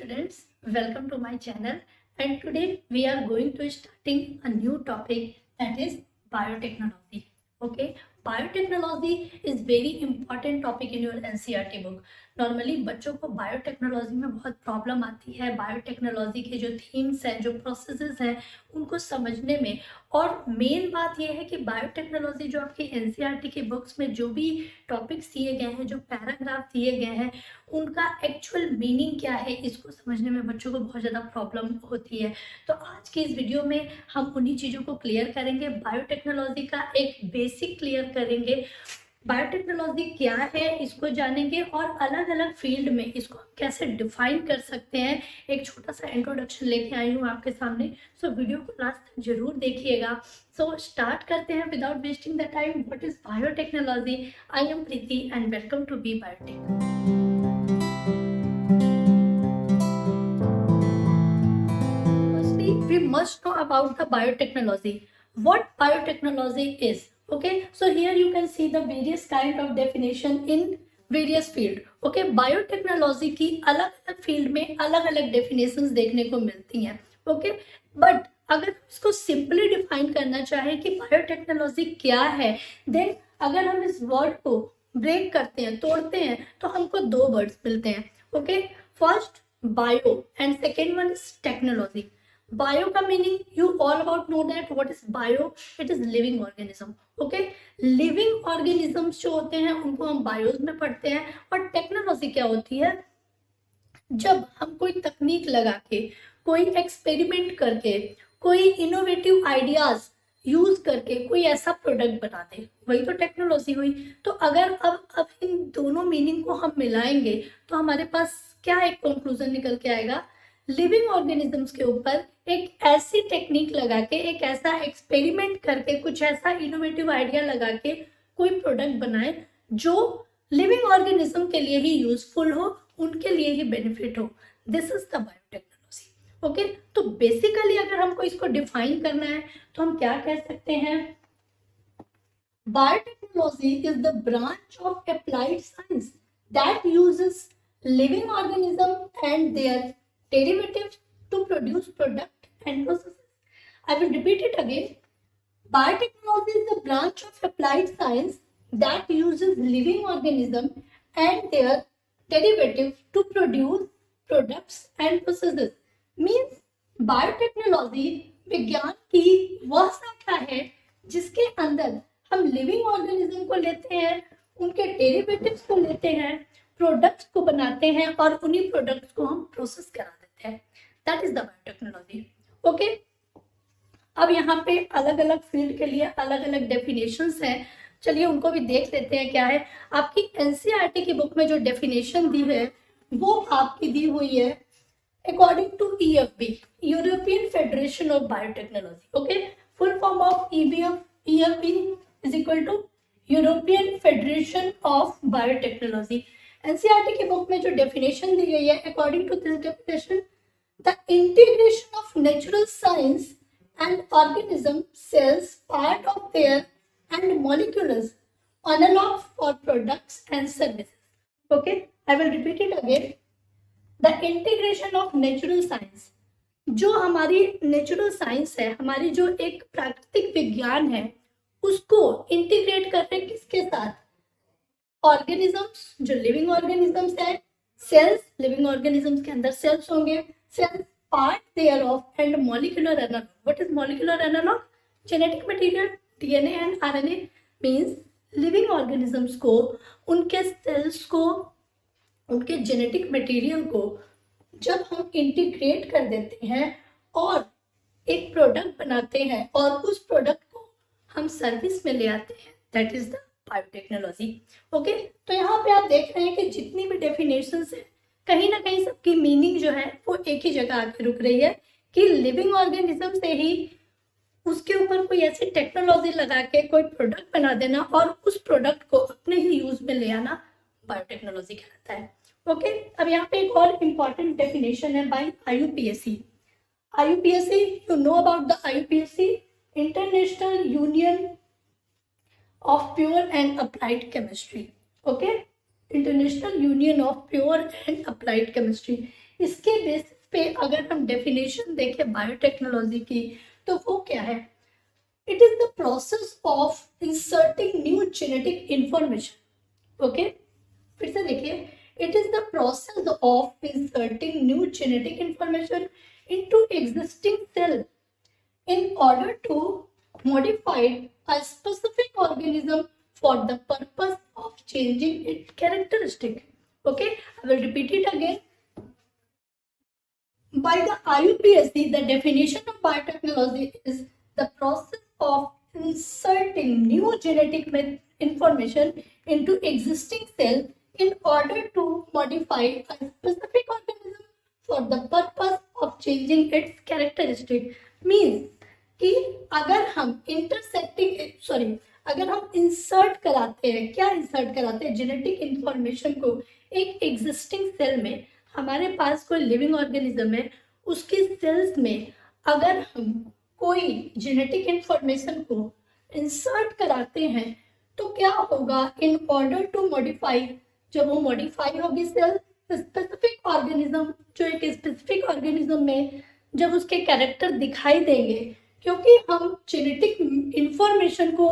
students, welcome to my channel, and today we are going to starting a new topic, that is biotechnology. Okay, biotechnology is very important topic in your NCERT book. Normally बच्चों को biotechnology में बहुत problem आती है, biotechnology के जो themes हैं, जो प्रोसेसेस हैं, उनको समझने में। और मेन बात यह है कि बायोटेक्नोलॉजी जो आपकी एनसीईआरटी की बुक्स में जो भी टॉपिक्स दिए गए हैं, जो पैराग्राफ दिए गए हैं, उनका एक्चुअल मीनिंग क्या है, इसको समझने में बच्चों को बहुत ज़्यादा प्रॉब्लम होती है। तो आज की इस वीडियो में हम उन्हीं चीज़ों को क्लियर करेंगे, बायोटेक्नोलॉजी का एक बेसिक क्लियर करेंगे, बायोटेक्नोलॉजी क्या है इसको जानेंगे, और अलग अलग फील्ड में इसको कैसे डिफाइन कर सकते हैं। एक छोटा सा इंट्रोडक्शन लेके आई हूँ आपके सामने, सो वीडियो को लास्ट तक जरूर देखिएगा। सो स्टार्ट करते हैं without wasting the time. What is biotechnology? I am Preeti and welcome to B biotech. We must know about the biotechnology. What biotechnology is? Okay, so here you can see the various kind of definition in various field. Okay, biotechnology की अलग अलग field में अलग अलग definitions देखने को मिलती हैं. Okay, but अगर इसको सिंपली डिफाइन करना चाहे कि बायोटेक्नोलॉजी क्या है, देन अगर हम इस वर्ड को ब्रेक करते हैं, तोड़ते हैं, तो हमको दो वर्ड्स मिलते हैं. Okay, first bio and second one is technology. Bio का meaning you all about know that what is bio. It is living organism. Okay, living organisms जो होते हैं उनको हम बायोज में पढ़ते हैं. और टेक्नोलॉजी क्या होती है? जब हम कोई तकनीक लगा के, कोई एक्सपेरिमेंट करके, कोई इनोवेटिव आइडियाज यूज करके कोई ऐसा प्रोडक्ट बना दे, वही तो टेक्नोलॉजी हुई. तो अगर अब इन दोनों मीनिंग को हम मिलाएंगे तो हमारे पास क्या एक कंक्लूजन निकल के आएगा? लिविंग ऑर्गेनिजम्स के ऊपर एक ऐसी टेक्निक लगा के, एक ऐसा एक्सपेरिमेंट करके, कुछ ऐसा इनोवेटिव आइडिया लगा के कोई प्रोडक्ट बनाए जो लिविंग ऑर्गेनिज्म के लिए ही यूजफुल हो, उनके लिए ही बेनिफिट हो. This is the biotechnology. Okay, तो बेसिकली अगर हमको इसको डिफाइन करना है तो हम क्या कह सकते हैं? Biotechnology is the branch of applied science that uses living organism and their derivatives to produce product and processes. I will repeat it again. Biotechnology is the branch of applied science that uses living organism and their derivatives to produce products and processes. Means biotechnology विज्ञान की वह शाखा है जिसके अंदर हम living organism को लेते हैं, उनके डेरिवेटिव्स को लेते हैं, प्रोडक्ट्स को बनाते हैं और उन्हीं प्रोडक्ट्स को हम प्रोसेस करा देते हैं. That is the biotechnology. Okay, अब यहाँ पे अलग अलग फील्ड के लिए अलग अलग डेफिनेशंस हैं. चलिए उनको भी देख लेते हैं क्या है. आपकी एनसीईआरटी की बुक में जो डेफिनेशन दी है वो आपकी दी हुई है according to EFB, European Federation of Biotechnology. Okay, full form of EFB is equal to European Federation of Biotechnology. NCERT की बुक में जो डेफिनेशन दी गई है, according to this definition, the integration of natural science and organism cells part of their and molecules analog for products and services. Okay, I will repeat it again. The integration of natural science, जो हमारी natural science है, हमारी जो एक प्राकृतिक विज्ञान है, उसको इंटीग्रेट कर रहे हैं किसके साथ? ऑर्गेनिजम्स, जो लिविंग ऑर्गेनिजम्स है, सेल्स, लिविंग ऑर्गेनिजम्स के अंदर सेल्स होंगे, cells part thereof and molecular analogue. What is molecular analogue? Genetic material, DNA and RNA. Means living organisms को, उनके सेल्स को, उनके जेनेटिक मटेरियल को जब हम इंटीग्रेट कर देते हैं और एक प्रोडक्ट बनाते हैं और उस प्रोडक्ट को हम सर्विस में ले आते हैं, that is the biotechnology. Okay, तो यहाँ पे आप देख रहे हैं कि जितनी भी डेफिनेशंस है, कहीं ना कहीं सबकी मीनिंग जो है वो एक ही जगह आके रुक रही है कि लिविंग ऑर्गेनिज्म से ही उसके ऊपर कोई ऐसी टेक्नोलॉजी लगा के कोई प्रोडक्ट बना देना और उस प्रोडक्ट को अपने ही यूज में ले आना बायोटेक्नोलॉजी कहलाता है. ओके, अब यहाँ पे एक और इम्पॉर्टेंट डेफिनेशन है by IUPAC. IUPAC, you know about the IUPAC, international union of pure and applied chemistry. Okay, International Union of Pure and Applied Chemistry. इसके बेसिस पे अगर हम डेफिनेशन देखें बायोटेक्नोलॉजी की तो वो क्या है? It is the process of inserting new genetic information. Okay, फिर से देखिए, it is the process of inserting new genetic information into existing cell in order to modify a specific organism for the purpose of changing its characteristic. Okay, I will repeat it again. By the IUPAC, the definition of biotechnology is the process of inserting new genetic information into existing cell in order to modify a specific organism for the purpose of changing its characteristic. Means कि अगर हम अगर हम insert कराते हैं, क्या insert कराते हैं? जेनेटिक इंफॉर्मेशन को एक एग्जिस्टिंग सेल में। हमारे पास कोई लिविंग ऑर्गेनिज्म है, उसकी सेल्स में अगर हम कोई जेनेटिक इंफॉर्मेशन को इंसर्ट कराते हैं तो क्या होगा? इन ऑर्डर टू मॉडिफाई, जब वो मॉडिफाई होगी सेल, स्पेसिफिक ऑर्गेनिज्म, जो एक स्पेसिफिक ऑर्गेनिज्म में जब उसके कैरेक्टर दिखाई देंगे, क्योंकि हम जेनेटिक इंफॉर्मेशन को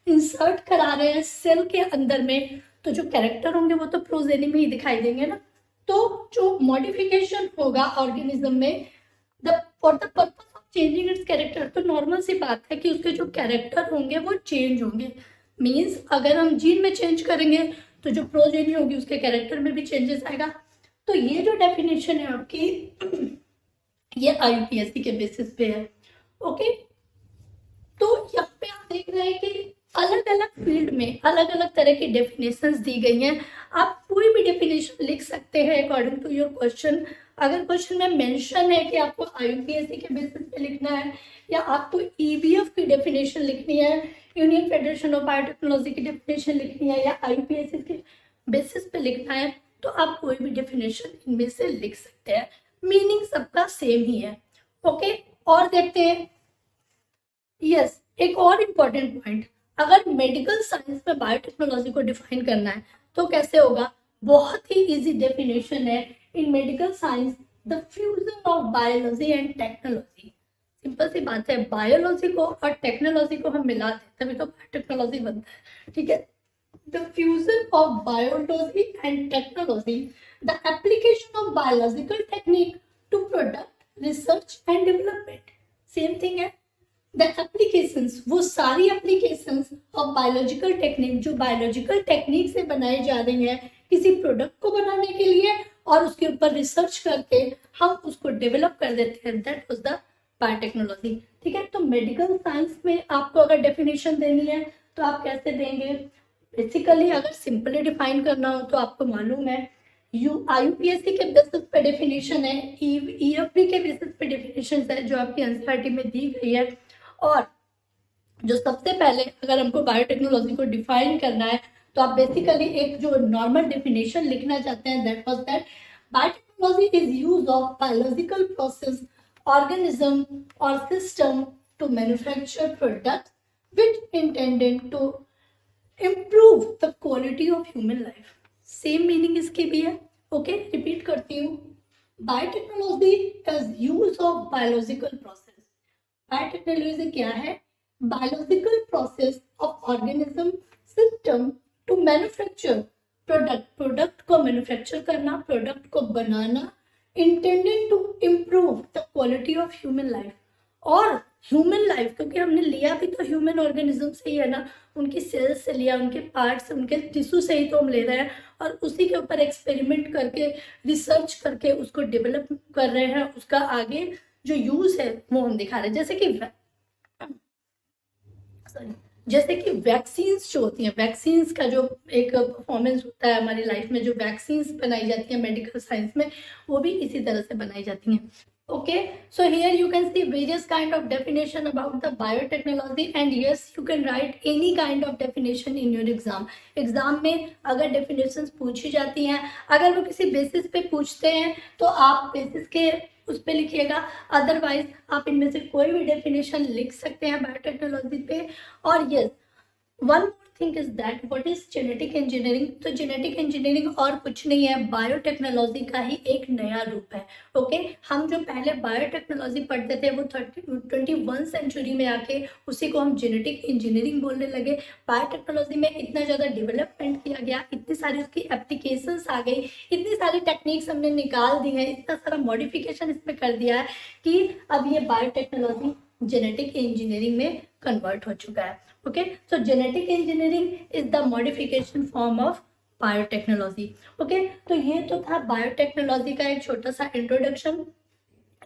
इंसर्ट करा रहे हैं सेल के अंदर में, तो जो कैरेक्टर होंगे वो तो प्रोजेनी में ही दिखाई देंगे ना। तो जो मॉडिफिकेशन होगा ऑर्गेनिज्म में for the purpose of changing it's character, तो नॉर्मल सी बात है कि उसके जो कैरेक्टर होंगे वो चेंज होंगे। मीन्स अगर हम जीन में चेंज करेंगे तो जो प्रोजेनी होगी उसके कैरेक्टर में भी चेंजेस आएगा। तो ये जो डेफिनेशन है आपकी, ये IUPAC के बेसिस पे है। ओके, तो यहाँ पे आप देख रहे हैं कि अलग अलग फील्ड में अलग अलग तरह की डेफिनेशंस दी गई हैं। आप कोई भी डेफिनेशन लिख सकते हैं अकॉर्डिंग टू योर क्वेश्चन। अगर क्वेश्चन में मेंशन है कि आपको IUPAC के बेसिस पे लिखना है या आपको EBF की डेफिनेशन लिखनी है, यूनियन फेडरेशन ऑफ बायोटेक्नोलॉजी की डेफिनेशन लिखनी है, या IUPAC के बेसिस पे लिखना है, तो आप कोई भी डेफिनेशन इनमें से लिख सकते हैं। मीनिंग सबका सेम ही है। ओके, और देखते हैं। यस, एक और इम्पोर्टेंट पॉइंट, अगर मेडिकल साइंस में बायोटेक्नोलॉजी को डिफाइन करना है तो कैसे होगा? बहुत ही इजी डेफिनेशन है। In medical science the fusion of biology and technology. Simple सी बात है, बायोलॉजी को और टेक्नोलॉजी को हम मिला दें तभी तो बायोटेक्नोलॉजी बनता है। ठीक है, the fusion of biology and technology, the application of biological technique to product research and development, same thing है। द एप्लीकेशंस, वो सारी एप्लीकेशंस ऑफ बायोलॉजिकल टेक्निक जो बायोलॉजिकल टेक्निक से बनाई जा रही है किसी प्रोडक्ट को बनाने के लिए, और उसके ऊपर रिसर्च करके हम उसको डेवलप कर देते हैं, दैट वाज द बायोटेक्नोलॉजी। ठीक है, तो मेडिकल साइंस में आपको अगर डेफिनेशन देनी है तो आप कैसे देंगे? बेसिकली अगर सिंपली डिफाइन करना हो तो आपको मालूम है IUPAC के बेसिस पे डेफिनेशन है, EFB के बेसिस पे डेफिनेशन है जो आपकी NCERT में दी गई है। और जो सबसे पहले अगर हमको बायोटेक्नोलॉजी को डिफाइन करना है तो आप बेसिकली एक जो नॉर्मल डेफिनेशन लिखना चाहते हैं, that was that biotechnology is use of biological process, organism और system to manufacture products which intended to improve the quality of human life. Same meaning इसकी भी है। ओके, रिपीट करती हूँ, biotechnology is use of biological process. Biotechnology क्या है? Biological process of organism system to manufacture product, product को manufacture करना, प्रोडक्ट को बनाना, intended to improve the quality of human life. और ह्यूमन लाइफ क्योंकि हमने लिया भी तो ह्यूमन ऑर्गेनिज्म से ही है ना, उनकी सेल्स से लिया, उनके पार्ट्स से, उनके टिश्यू से ही तो हम ले रहे हैं, और उसी के ऊपर एक्सपेरिमेंट करके रिसर्च करके उसको डेवलप कर रहे हैं, उसका आगे जो यूज है वो हम दिखा रहे हैं। जैसे कि वैक्सीन्स जो होती हैं, वैक्सीन्स का जो एक परफॉर्मेंस होता है हमारी लाइफ में, जो वैक्सीन्स बनाई जाती हैं मेडिकल साइंस में, वो भी इसी तरह से बनाई जाती हैं। Okay, so here you can see various kind of definition about the biotechnology, and yes, you can write any kind of definition in your exam. Exam में अगर definitions पूछी जाती हैं, अगर वो किसी बेसिस पे पूछते हैं तो आप बेसिस के उस पे लिखिएगा, अदरवाइज आप इनमें से कोई भी डेफिनेशन लिख सकते हैं बायोटेक्नोलॉजी पे। और yes, one more think is that what is genetic engineering. तो जेनेटिक इंजीनियरिंग और कुछ नहीं है, बायोटेक्नोलॉजी का ही एक नया रूप है। ओके, हम जो पहले बायोटेक्नोलॉजी पढ़ते थे वो 21 सेंचुरी में आके उसी को हम जेनेटिक इंजीनियरिंग बोलने लगे। बायोटेक्नोलॉजी में इतना ज़्यादा डेवलपमेंट किया गया, इतनी सारी उसकी एप्लीकेशंस आ गई, इतनी सारी टेक्निक्स हमने निकाल दी हैं, इतना सारा मॉडिफिकेशन इसमें कर दिया है कि अब ये बायोटेक्नोलॉजी जेनेटिक इंजीनियरिंग में कन्वर्ट हो चुका है। Okay, so genetic engineering is the modification form of Biotechnology. Okay, तो ये तो था बायोटेक्नोलॉजी का एक छोटा सा इंट्रोडक्शन।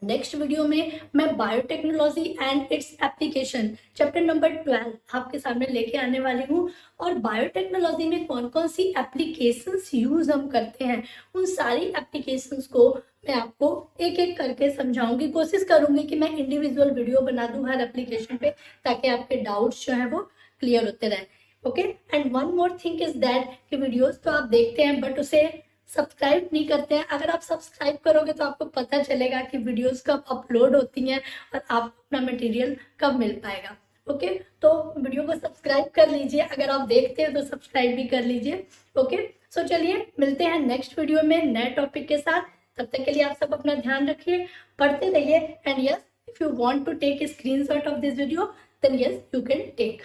नेक्स्ट वीडियो में मैं biotechnology and its application chapter number 12 आपके सामने लेके आने वाली हूँ, और बायोटेक्नोलॉजी में कौन कौन सी एप्लीकेशंस यूज हम करते हैं उन सारी एप्लीकेशंस को मैं आपको एक एक करके समझाऊंगी। कोशिश करूंगी कि मैं इंडिविजुअल वीडियो बना दूं हर एप्लीकेशन पे, ताकि आपके डाउट्स जो है वो क्लियर होते रहें। Okay, and one more thing is that कि वीडियोस तो आप देखते हैं बट उसे सब्सक्राइब नहीं करते हैं। अगर आप सब्सक्राइब करोगे तो आपको पता चलेगा कि वीडियोस कब अपलोड होती हैं और आपको अपना मटेरियल कब मिल पाएगा। ओके, तो वीडियो को सब्सक्राइब कर लीजिए, अगर आप देखते हैं तो सब्सक्राइब भी कर लीजिए। ओके, सो चलिए मिलते हैं नेक्स्ट वीडियो में नए टॉपिक के साथ। तब तक के लिए आप सब अपना ध्यान रखिए, पढ़ते रहिए, and yes, if you want to take a screenshot of this video, then yes, you can take.